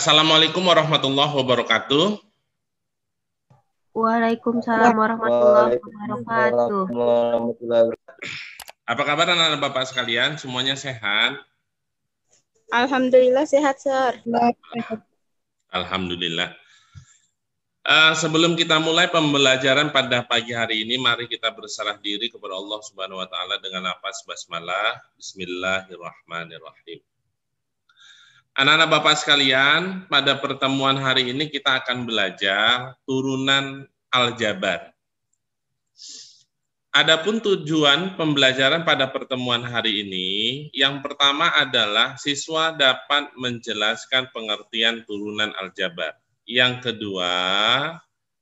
Assalamualaikum warahmatullahi wabarakatuh. Waalaikumsalam warahmatullahi wabarakatuh. Apa kabar anak-anak Bapak sekalian? Semuanya sehat? Alhamdulillah sehat, Sir. Alhamdulillah. Sebelum kita mulai pembelajaran pada pagi hari ini, mari kita berserah diri kepada Allah Subhanahu wa taala dengan lafaz basmalah. Bismillahirrahmanirrahim. Anak-anak Bapak sekalian, pada pertemuan hari ini kita akan belajar turunan aljabar. Adapun tujuan pembelajaran pada pertemuan hari ini, yang pertama adalah siswa dapat menjelaskan pengertian turunan aljabar. Yang kedua,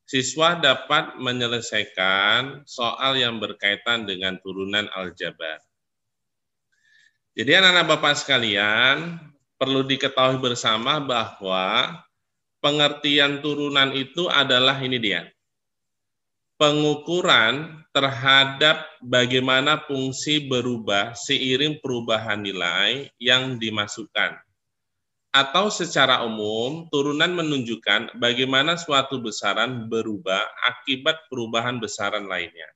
siswa dapat menyelesaikan soal yang berkaitan dengan turunan aljabar. Jadi anak-anak Bapak sekalian, perlu diketahui bersama bahwa pengertian turunan itu adalah ini dia. Pengukuran terhadap bagaimana fungsi berubah seiring perubahan nilai yang dimasukkan. Atau secara umum, turunan menunjukkan bagaimana suatu besaran berubah akibat perubahan besaran lainnya.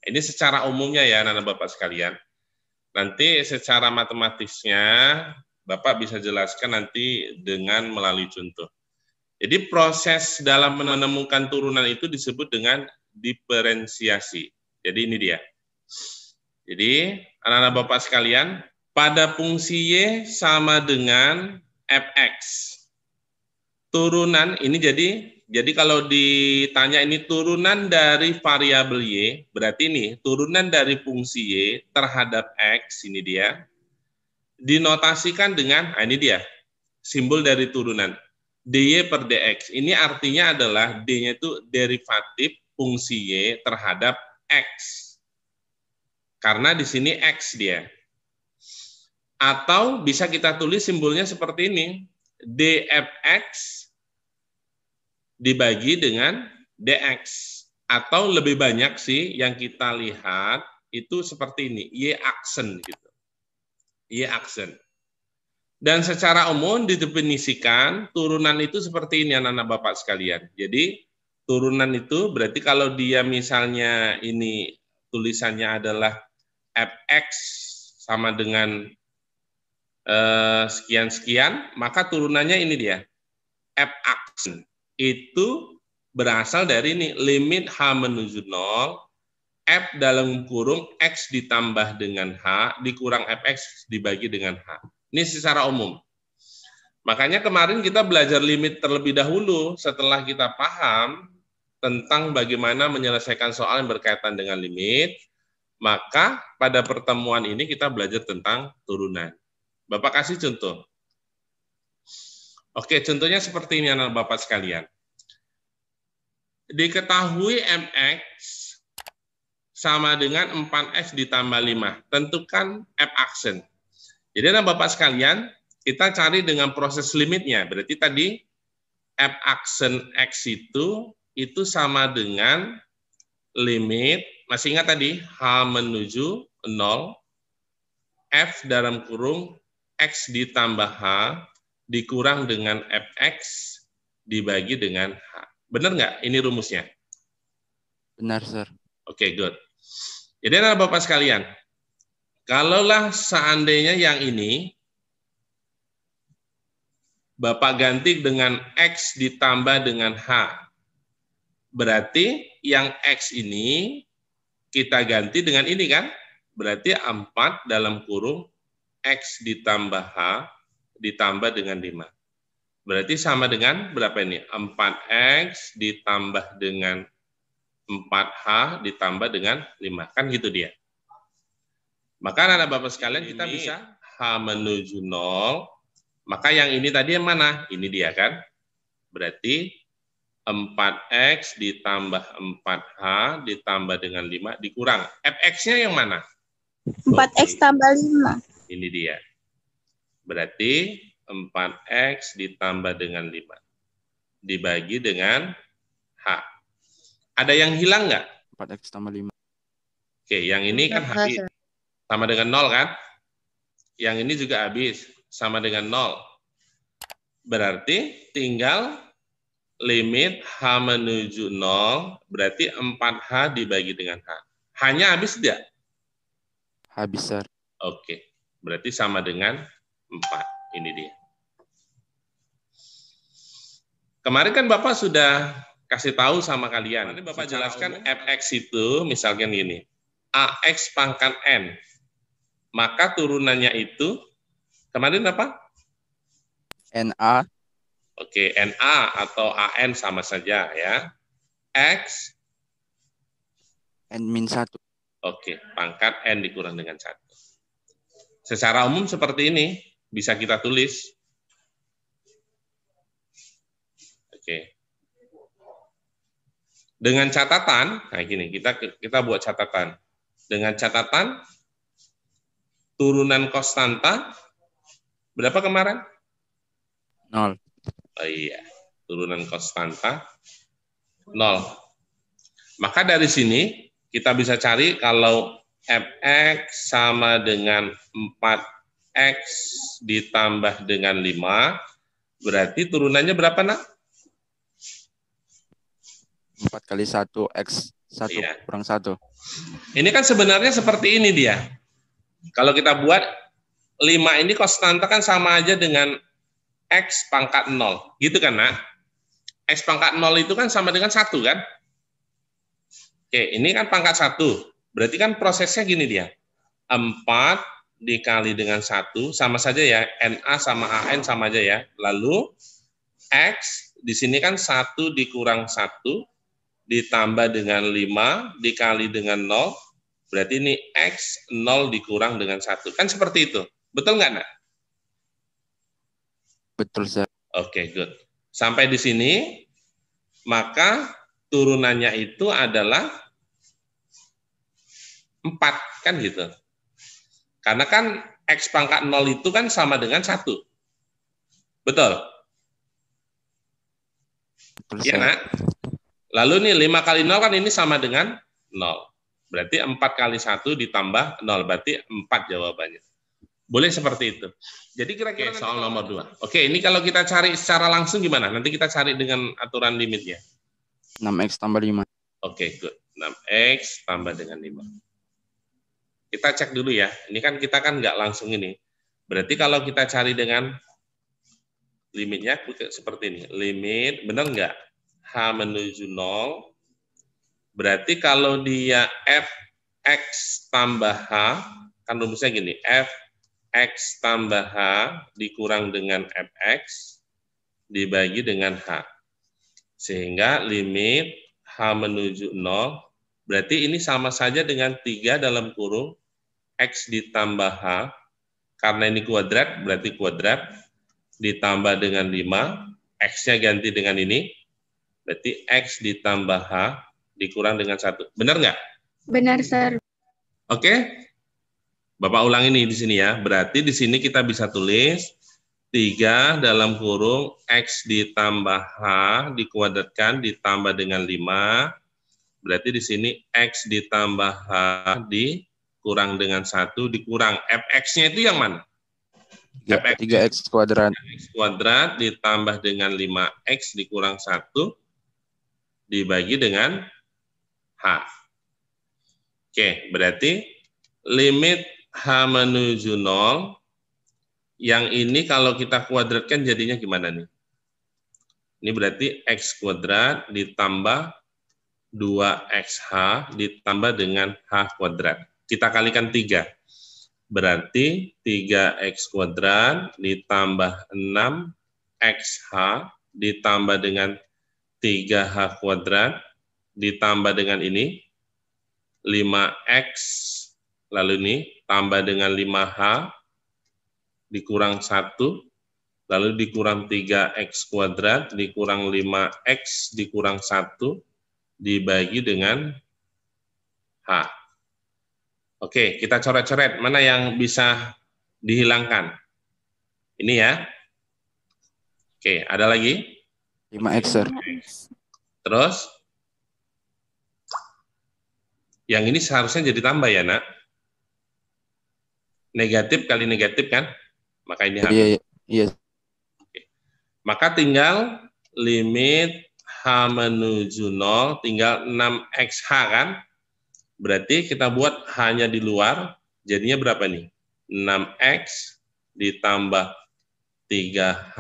Ini secara umumnya ya anak-anak Bapak sekalian. Nanti secara matematisnya, Bapak bisa jelaskan nanti dengan melalui contoh. Jadi proses dalam menemukan turunan itu disebut dengan diferensiasi. Jadi ini dia. Jadi anak-anak Bapak sekalian, pada fungsi Y sama dengan fx. Turunan ini jadi kalau ditanya ini turunan dari variabel Y, berarti ini turunan dari fungsi Y terhadap X, ini dia. Dinotasikan dengan, ini dia, simbol dari turunan. dy per dx. Ini artinya adalah D-nya itu derivatif fungsi Y terhadap X. Karena di sini X dia. Atau bisa kita tulis simbolnya seperti ini. dfx dibagi dengan dx. Atau lebih banyak sih yang kita lihat itu seperti ini. Y aksen gitu. Y aksen. Dan secara umum didefinisikan turunan itu seperti ini anak-anak Bapak sekalian. Jadi turunan itu berarti kalau dia misalnya ini tulisannya adalah fx sama dengan sekian-sekian, maka turunannya ini dia. F aksen itu berasal dari ini limit H menuju 0, F dalam kurung X ditambah dengan H dikurang fx dibagi dengan H. Ini secara umum. Makanya kemarin kita belajar limit terlebih dahulu setelah kita paham tentang bagaimana menyelesaikan soal yang berkaitan dengan limit, maka pada pertemuan ini kita belajar tentang turunan. Bapak kasih contoh. Oke, contohnya seperti ini anak Bapak sekalian. Diketahui mx sama dengan 4x ditambah 5. Tentukan f aksen. Jadi anak Bapak sekalian, kita cari dengan proses limitnya. Berarti tadi f aksen x itu sama dengan limit, masih ingat tadi, H menuju 0, F dalam kurung X ditambah H dikurang dengan fx dibagi dengan H. Benar nggak ini rumusnya? Benar, Sir. Oke, good. Jadi anak Bapak sekalian, kalaulah seandainya yang ini Bapak ganti dengan X ditambah dengan H. Berarti yang X ini kita ganti dengan ini kan? Berarti 4 dalam kurung X ditambah H ditambah dengan 5. Berarti sama dengan berapa ini? 4X ditambah dengan 4H ditambah dengan 5. Kan gitu dia. Maka anak Bapak sekalian kita bisa H menuju 0. Maka yang ini tadi yang mana? Ini dia kan. Berarti 4X ditambah 4H ditambah dengan 5 dikurang. Fx-nya yang mana? 4x tambah 5. Ini dia. Berarti 4X ditambah dengan 5. Dibagi dengan H. Ada yang hilang nggak? 4x tambah 5. Oke, yang ini kan habis. Sama dengan 0 kan? Yang ini juga habis. Sama dengan 0. Berarti tinggal limit H menuju 0, berarti 4H dibagi dengan H. H-nya habis tidak? Habis, Sir. Oke, berarti sama dengan 4. Ini dia. Kemarin kan Bapak sudah kasih tahu sama kalian. Nanti Bapak jelaskan fx itu misalkan gini. AX pangkat N. Maka turunannya itu, kemarin apa? NA. Oke, NA atau AN sama saja ya. X. N-1. Oke, pangkat N dikurang dengan 1. Secara umum seperti ini, bisa kita tulis. Oke. Dengan catatan, nah gini, kita buat catatan. Dengan catatan, turunan konstanta, berapa kemarin? 0. Oh iya, turunan konstanta 0. Maka dari sini kita bisa cari kalau fx sama dengan 4x ditambah dengan 5, berarti turunannya berapa, Nak? 4 kali 1 X 1 Iya. kurang 1. Ini kan sebenarnya seperti ini dia. Kalau kita buat 5 ini konstanta kan sama aja dengan X pangkat 0. Gitu kan, Nak? X pangkat 0 itu kan sama dengan 1 kan? Oke, ini kan pangkat 1. Berarti kan prosesnya gini dia. 4 dikali dengan 1, sama saja ya. NA sama AN sama aja ya. Lalu, X, di sini kan 1 dikurang 1, ditambah dengan 5, dikali dengan 0, berarti ini X 0 dikurang dengan 1. Kan seperti itu. Betul nggak, Nak? Betul, Sir. Oke, good. Sampai di sini, maka turunannya itu adalah 4, kan gitu. Karena kan X pangkat 0 itu kan sama dengan 1. Betul? Betul, Iya, Sir. Nak? Lalu nih 5 kali 0 kan ini sama dengan 0. Berarti 4 kali 1 ditambah 0. Berarti 4 jawabannya. Boleh seperti itu. Jadi kira-kira soal nomor 2. Oke, ini kalau kita cari secara langsung gimana? Nanti kita cari dengan aturan limitnya. 6X tambah 5. Oke, good. 6X tambah dengan 5. Kita cek dulu ya. Ini kan kita kan nggak langsung ini. Berarti kalau kita cari dengan limitnya seperti ini. Limit, benar nggak? H menuju 0. Berarti kalau dia fx tambah h, kan rumusnya gini. Fx tambah h dikurang dengan fx dibagi dengan h. Sehingga limit h menuju 0, berarti ini sama saja dengan 3 dalam kurung x ditambah h, karena ini kuadrat, berarti kuadrat, ditambah dengan 5, x-nya ganti dengan ini, berarti x ditambah h dikurang dengan 1. Benar nggak? Benar, Sir. Oke? Bapak ulang ini di sini ya. Berarti di sini kita bisa tulis 3 dalam kurung x ditambah h dikuadratkan ditambah dengan 5. Berarti di sini x ditambah h dikurang dengan 1 dikurang fx-nya itu yang mana? 3x kuadrat. X kuadrat ditambah dengan 5x dikurang 1 dibagi dengan h. Oke, berarti limit h menuju 0, yang ini kalau kita kuadratkan jadinya gimana nih? Ini berarti x kuadrat ditambah 2xh ditambah dengan h kuadrat. Kita kalikan 3. Berarti 3x kuadrat ditambah 6xh ditambah dengan 3h kuadrat ditambah dengan ini 5x, lalu ini tambah dengan 5h dikurang 1, lalu dikurang 3x kuadrat dikurang 5x dikurang 1 dibagi dengan h. Oke, kita coret-coret. Mana yang bisa dihilangkan? Ini ya. Oke, ada lagi? 5x, Sir. Terus? Yang ini seharusnya jadi tambah ya, Nak? Negatif kali negatif kan? Maka ini Iya, iya. Maka tinggal limit H menuju 0, tinggal 6XH kan? Berarti kita buat H-nya di luar, jadinya berapa nih? 6X ditambah 3H,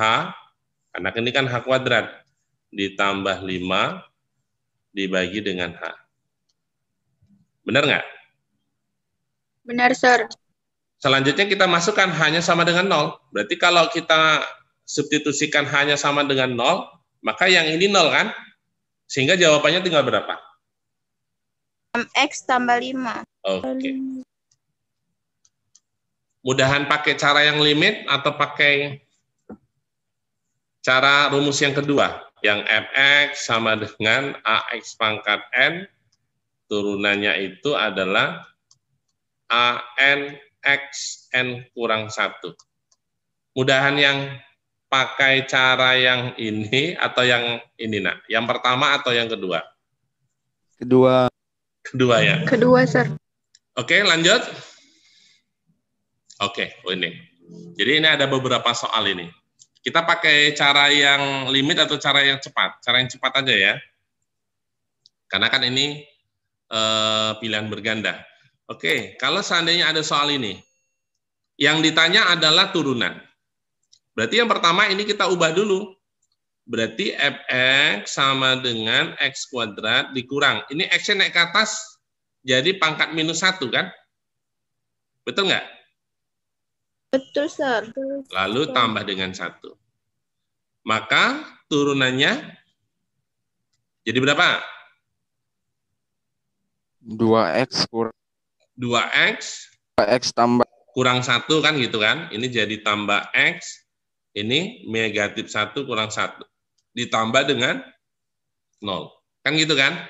karena ini kan H kuadrat, ditambah 5 dibagi dengan H. Benar nggak? Benar, Sir. Selanjutnya kita masukkan H-nya sama dengan 0. Berarti kalau kita substitusikan H-nya sama dengan 0, maka yang ini 0 kan? Sehingga jawabannya tinggal berapa? 6X tambah 5. Oke. Mudahan pakai cara yang limit atau pakai cara rumus yang kedua, yang fx sama dengan ax pangkat n, turunannya itu adalah an x n kurang 1. Mudahan yang pakai cara yang ini atau yang ini, nak? Yang pertama atau yang kedua? Kedua. Kedua ya? Kedua, Sir. Oke, lanjut. Oke, ini. Jadi ini ada beberapa soal ini. Kita pakai cara yang limit atau cara yang cepat? Cara yang cepat aja ya. Karena kan ini pilihan berganda. Oke, kalau seandainya ada soal ini, yang ditanya adalah turunan. Berarti yang pertama ini kita ubah dulu. Berarti fx sama dengan x kuadrat dikurang. Ini x-nya naik ke atas, jadi pangkat minus 1 kan? Betul nggak? Betul, Sir. Lalu tambah dengan 1. Maka turunannya jadi berapa? 2x kurang 2x 2x tambah kurang 1 kan gitu kan? Ini jadi tambah x, ini negatif 1 kurang 1. Ditambah dengan 0. Kan gitu kan?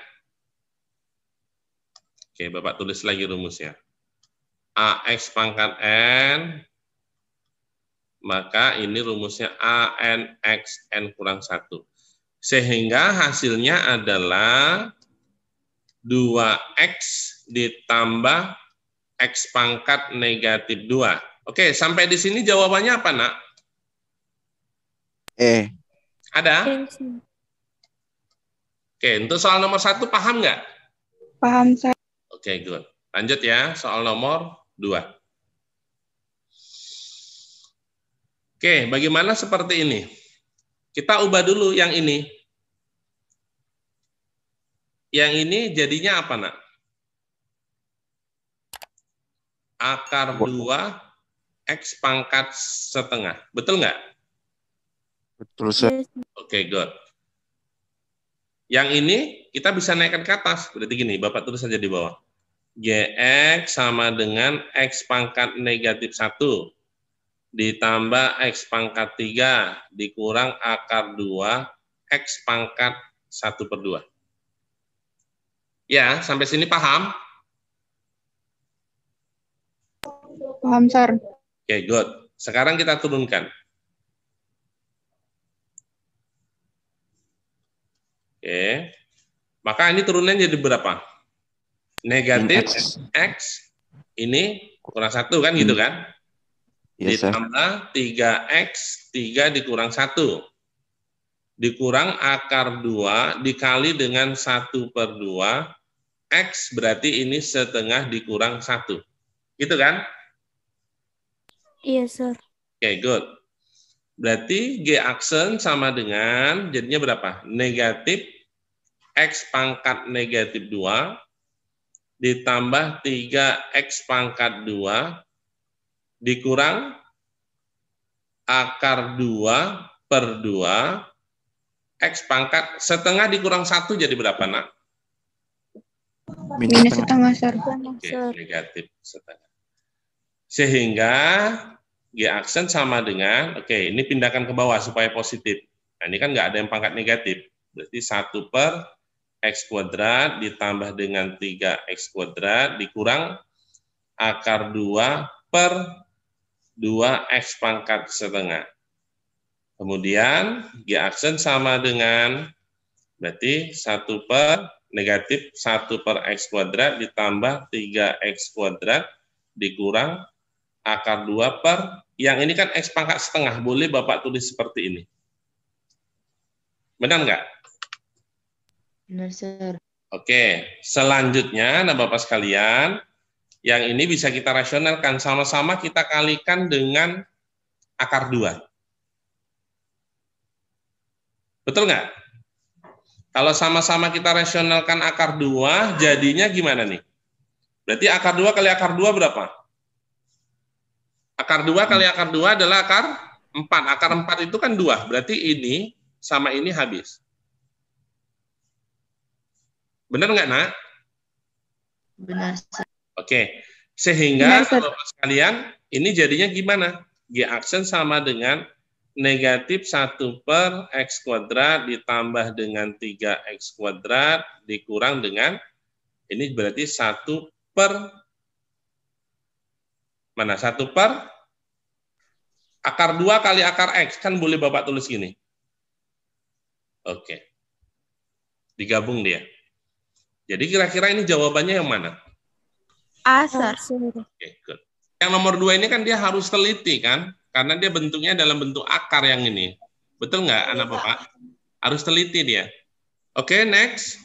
Oke, Bapak tulis lagi rumusnya. AX pangkat N, maka ini rumusnya ANX N kurang 1. Sehingga hasilnya adalah 2X ditambah X pangkat negatif 2. Oke, sampai di sini jawabannya apa, nak? Ada? Oke, untuk soal nomor 1 paham nggak? Paham, Sir. Oke, good. Lanjut ya, soal nomor 2. Oke, bagaimana seperti ini? Kita ubah dulu yang ini. Yang ini jadinya apa, nak? Akar 2 X pangkat setengah. Betul nggak? betul Sir. Oke, good. Yang ini kita bisa naikkan ke atas. Berarti gini, Bapak tulis saja di bawah. Gx sama dengan X pangkat negatif 1 ditambah X pangkat 3 dikurang akar 2 X pangkat 1/2. Ya, sampai sini paham? Paham, Sir. Oke, good. Sekarang kita turunkan. Oke. Maka ini turunannya jadi berapa? Negatif X, ini kurang 1 kan gitu kan? Yes, Sir. Ditambah 3X, 3 dikurang 1. Dikurang akar 2 dikali dengan 1/2. X berarti ini setengah dikurang 1. Gitu kan? Iya, Sir. Oke, good. Berarti G aksen sama dengan, jadinya berapa? Negatif X pangkat negatif 2 ditambah 3X pangkat 2 dikurang akar 2/2 X pangkat setengah dikurang 1 jadi berapa, nak? Minus setengah, Sir. Oke, negatif setengah. Sehingga G aksen sama dengan, oke, ini pindahkan ke bawah supaya positif. Nah, ini kan nggak ada yang pangkat negatif. Berarti 1/X kuadrat ditambah dengan 3X kuadrat dikurang akar 2/2X pangkat setengah. Kemudian G aksen sama dengan, berarti negatif 1/X kuadrat ditambah 3X kuadrat dikurang akar 2 yang ini kan X pangkat setengah. Boleh Bapak tulis seperti ini. Benar nggak? Benar, Sir. Oke, selanjutnya, nah Bapak sekalian, yang ini bisa kita rasionalkan, sama-sama kita kalikan dengan akar 2. Betul nggak? Kalau sama-sama kita rasionalkan akar 2, jadinya gimana nih? Berarti akar 2 kali akar 2 berapa? Akar 2 kali akar 2 adalah akar 4. Akar 4 itu kan 2, berarti ini sama ini habis. Benar nggak, Nak? Benar, Sir. Oke, sehingga Benar, Sir. Bapak sekalian, ini jadinya gimana? G aksen sama dengan negatif 1 per X kuadrat ditambah dengan 3X kuadrat dikurang dengan, ini berarti 1 per, mana? 1 per akar 2 kali akar X, kan boleh Bapak tulis gini. Oke, digabung dia. Jadi kira-kira ini jawabannya yang mana? A, Sir. Oke, good. Yang nomor 2 ini kan dia harus teliti kan? Karena dia bentuknya dalam bentuk akar yang ini. Betul nggak, anak Bapak? Harus teliti dia. Oke, next.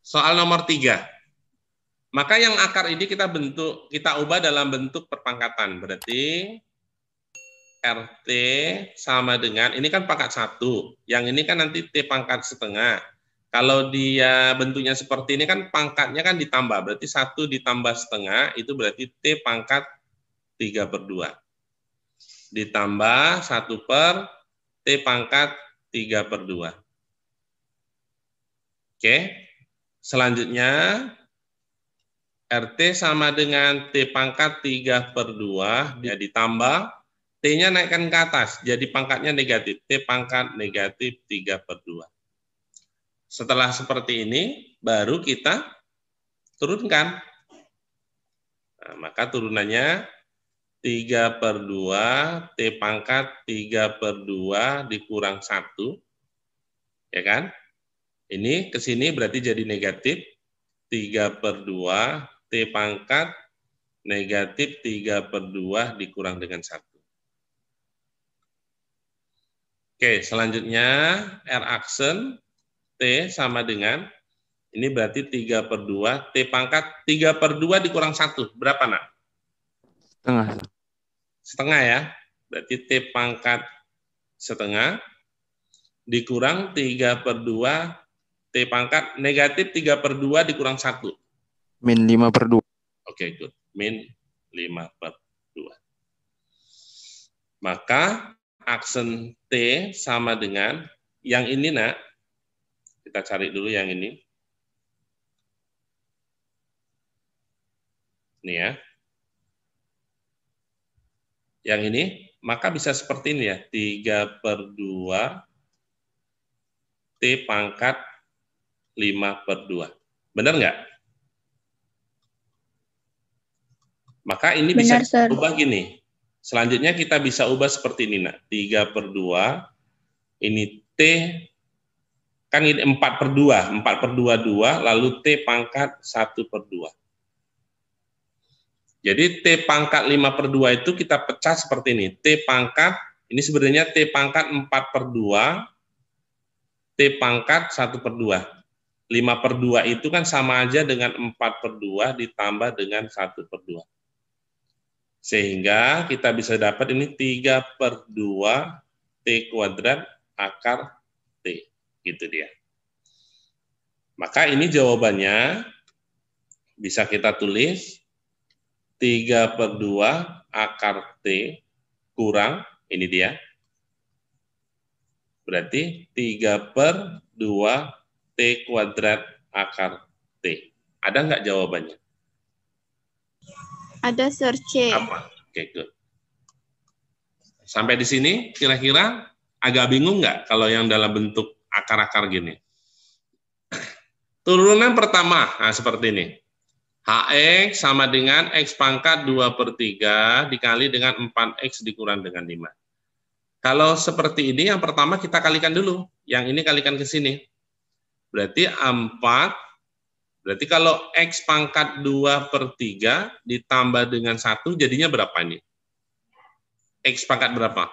Soal nomor 3. Maka yang akar ini kita ubah dalam bentuk perpangkatan. Berarti RT sama dengan, ini kan pangkat 1. Yang ini kan nanti T pangkat setengah. Kalau dia bentuknya seperti ini kan pangkatnya kan ditambah. Berarti 1 ditambah setengah, itu berarti T pangkat 3/2. Ditambah 1 per T pangkat 3/2. Oke. Selanjutnya, RT sama dengan T pangkat 3/2, ya ditambah, T-nya naikkan ke atas, jadi pangkatnya negatif. T pangkat negatif 3/2. Setelah seperti ini, baru kita turunkan. Nah, maka turunannya 3/2, T pangkat 3/2 dikurang 1. Ya kan? Ini ke sini berarti jadi negatif 3/2, T pangkat negatif 3/2 dikurang dengan 1. Oke, selanjutnya R aksen T sama dengan, ini berarti 3/2, T pangkat 3/2 dikurang 1. Berapa, Nak? Setengah. Setengah ya. Berarti T pangkat setengah dikurang 3/2, T pangkat negatif 3/2 dikurang 1. Min 5/2. Oke, good. Min 5/2. Maka aksen T sama dengan yang ini, Nak. Kita cari dulu yang ini. Ini ya. Yang ini, maka bisa seperti ini ya. 3/2 T pangkat 5/2. Benar nggak? Maka ini bisa Benar, Sir. ubah gini. Selanjutnya kita bisa ubah seperti ini, Nak. 3/2, ini T, kan ini 4/2, 4/2, 2, lalu T pangkat 1/2. Jadi T pangkat 5/2 itu kita pecah seperti ini. T pangkat, ini sebenarnya T pangkat 4/2, T pangkat 1/2. 5/2 itu kan sama aja dengan 4/2 ditambah dengan 1/2. Sehingga kita bisa dapat ini 3/2 T kuadrat akar T. Gitu dia. Maka ini jawabannya bisa kita tulis 3/2 akar T kurang, ini dia. Berarti 3/2 T kuadrat akar T. Ada nggak jawabannya? Ada, Sir. C. Apa? Oke, good. Sampai di sini kira-kira agak bingung nggak kalau yang dalam bentuk akar-akar gini? Turunan pertama, nah seperti ini. HX sama dengan X pangkat 2/3 dikali dengan 4X dikurang dengan 5. Kalau seperti ini, yang pertama kita kalikan dulu. Yang ini kalikan ke sini. Berarti 4. Berarti kalau X pangkat 2/3 ditambah dengan 1, jadinya berapa ini? X pangkat berapa?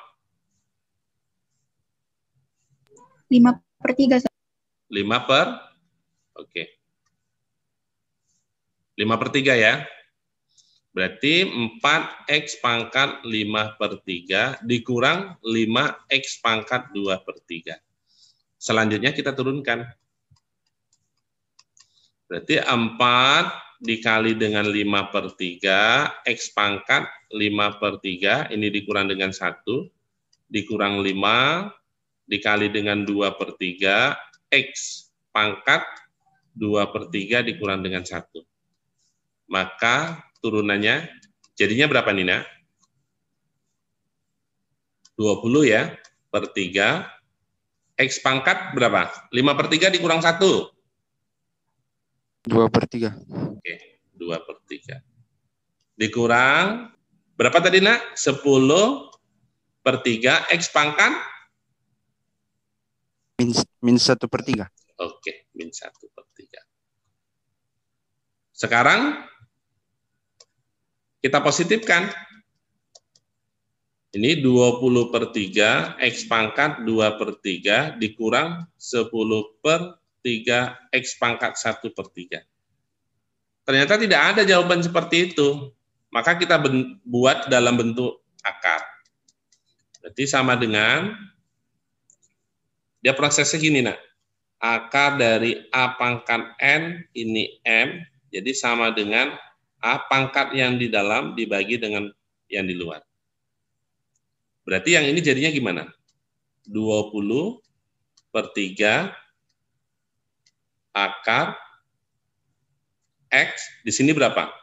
5/3. per 3, Sir. 5 per, oke. 5 per 3 ya. Berarti 4X pangkat 5 per 3 dikurang 5X pangkat 2 per 3. Selanjutnya kita turunkan. Berarti 4 dikali dengan 5 per 3, X pangkat 5 per 3, ini dikurang dengan 1, dikurang 5, dikali dengan 2 per 3, X pangkat 2 per 3 dikurang dengan 1. Maka turunannya jadinya berapa, Nina? 20 ya, per 3. X pangkat berapa? 5 per 3 dikurang 1. 2 per 3. Oke, 2 per 3. Dikurang, berapa tadi, Nak? 10 per 3, X pangkat? Min 1 per 3. Oke, min 1 per 3. Sekarang, kita positifkan. Ini 20 per 3, X pangkat 2 per 3, dikurang 10 per 3, X pangkat 1 per 3. Ternyata tidak ada jawaban seperti itu. Maka kita buat dalam bentuk akar. Berarti sama dengan, dia prosesnya gini, Nak. Akar dari A pangkat N, ini M, jadi sama dengan A pangkat yang di dalam dibagi dengan yang di luar. Berarti yang ini jadinya gimana? 20 per 3 akar X, di sini berapa?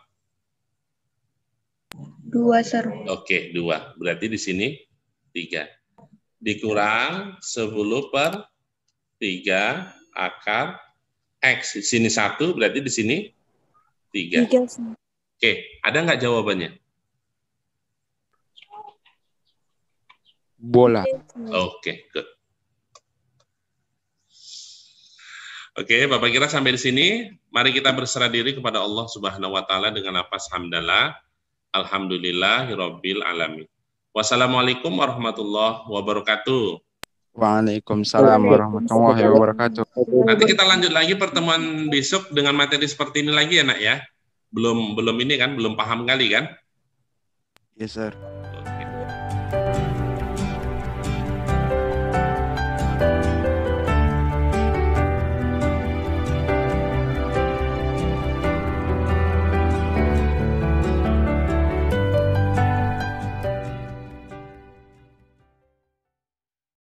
2, Sir. Oke, 2. Berarti di sini 3. Dikurang 10 per 3 akar X. Di sini 1, berarti di sini 3. Oke, ada nggak jawabannya? Bola. Oke, good. Oke, Bapak kira sampai di sini. Mari kita berserah diri kepada Allah Subhanahu wa taala dengan lafaz hamdalah. Alhamdulillahirabbil alamin. Wassalamualaikum warahmatullahi wabarakatuh. Waalaikumsalam warahmatullahi wabarakatuh. Nanti kita lanjut lagi pertemuan besok dengan materi seperti ini lagi ya, Nak ya. Belum ini kan, belum paham kali kan? Yes, sir.